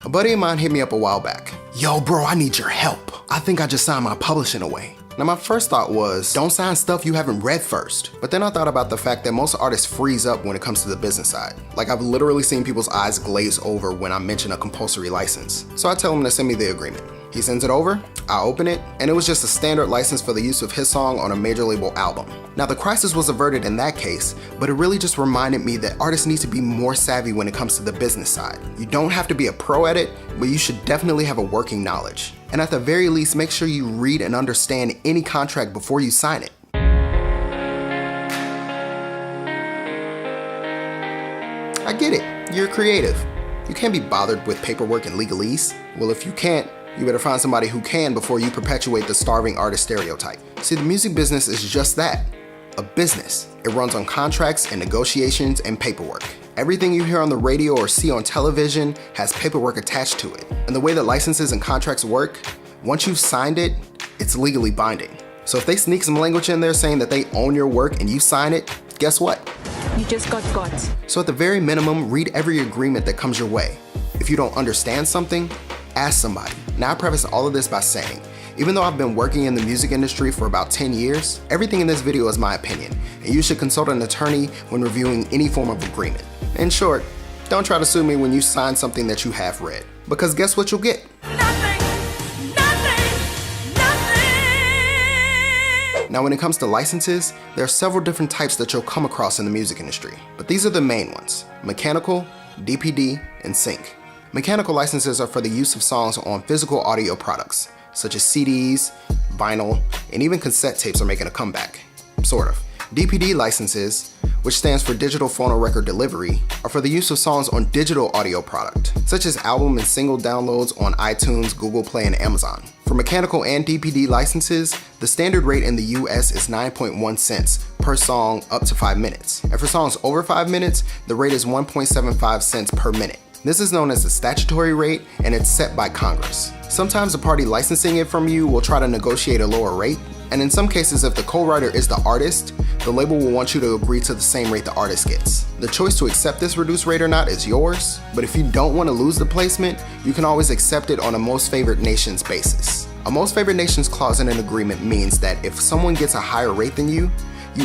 A buddy of mine hit me up a while back. Yo bro, I need your help. I think I just signed my publishing away. Now my first thought was, don't sign stuff you haven't read first. But then I thought about the fact that most artists freeze up when it comes to the business side. Like I've literally seen people's eyes glaze over when I mention a compulsory license. So I tell him to send me the agreement. He sends it over, I open it, and it was just a standard license for the use of his song on a major label album. Now the crisis was averted in that case, but it really just reminded me that artists need to be more savvy when it comes to the business side. You don't have to be a pro at it, but you should definitely have a working knowledge. And at the very least, make sure you read and understand any contract before you sign it. I get it, you're creative. You can't be bothered with paperwork and legalese. Well, if you can't, you better find somebody who can before you perpetuate the starving artist stereotype. See, the music business is just that, a business. It runs on contracts and negotiations and paperwork. Everything you hear on the radio or see on television has paperwork attached to it. And the way that licenses and contracts work, once you've signed it, it's legally binding. So if they sneak some language in there saying that they own your work and you sign it, guess what? You just got caught. So at the very minimum, read every agreement that comes your way. If you don't understand something, ask somebody. Now I preface all of this by saying, even though I've been working in the music industry for about 10 years, everything in this video is my opinion, and you should consult an attorney when reviewing any form of agreement. In short, don't try to sue me when you sign something that you have read, because guess what you'll get? Nothing. Now when it comes to licenses, there are several different types that you'll come across in the music industry, but these are the main ones: mechanical, DPD, and sync. Mechanical licenses are for the use of songs on physical audio products, such as CDs, vinyl, and even cassette tapes are making a comeback, sort of. DPD licenses, which stands for Digital Phonorecord Delivery, are for the use of songs on digital audio product, such as album and single downloads on iTunes, Google Play, and Amazon. For mechanical and DPD licenses, the standard rate in the US is 9.1 cents per song up to 5 minutes. And for songs over 5 minutes, the rate is 1.75 cents per minute. This is known as the statutory rate, and it's set by Congress. Sometimes the party licensing it from you will try to negotiate a lower rate, and in some cases, if the co-writer is the artist, the label will want you to agree to the same rate the artist gets. The choice to accept this reduced rate or not is yours, but if you don't want to lose the placement, you can always accept it on a most favored nations basis. A most favored nations clause in an agreement means that if someone gets a higher rate than you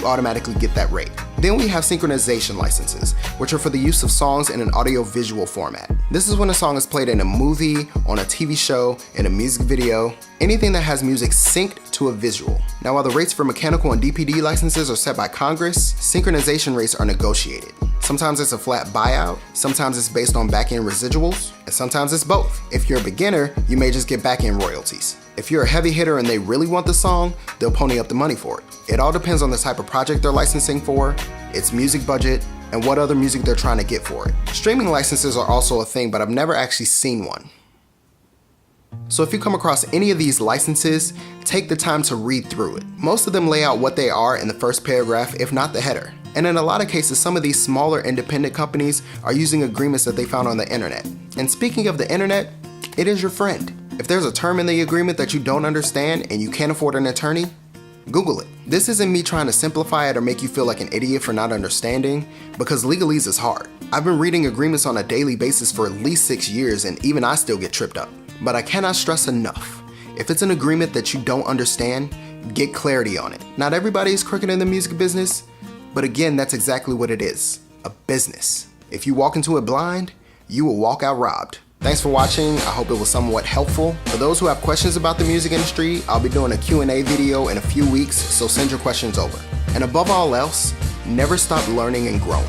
automatically get that rate. Then we have synchronization licenses, which are for the use of songs in an audio-visual format. This is when a song is played in a movie, on a TV show, in a music video, anything that has music synced to a visual. Now while the rates for mechanical and DPD licenses are set by Congress, synchronization rates are negotiated. Sometimes it's a flat buyout, sometimes it's based on back-end residuals, and sometimes it's both. If you're a beginner, you may just get back-end royalties. If you're a heavy hitter and they really want the song, they'll pony up the money for it. It all depends on the type of project they're licensing for, its music budget, and what other music they're trying to get for it. Streaming licenses are also a thing, but I've never actually seen one. So if you come across any of these licenses, take the time to read through it. Most of them lay out what they are in the first paragraph, if not the header. And in a lot of cases, some of these smaller independent companies are using agreements that they found on the internet. And speaking of the internet, it is your friend. If there's a term in the agreement that you don't understand and you can't afford an attorney, Google it. This isn't me trying to simplify it or make you feel like an idiot for not understanding, because legalese is hard. I've been reading agreements on a daily basis for at least 6 years, and even I still get tripped up. But I cannot stress enough, if it's an agreement that you don't understand, get clarity on it. Not everybody is crooked in the music business, but again, that's exactly what it is, a business. If you walk into it blind, you will walk out robbed. Thanks for watching. I hope it was somewhat helpful. For those who have questions about the music industry, I'll be doing a Q&A video in a few weeks, so send your questions over. And above all else, never stop learning and growing.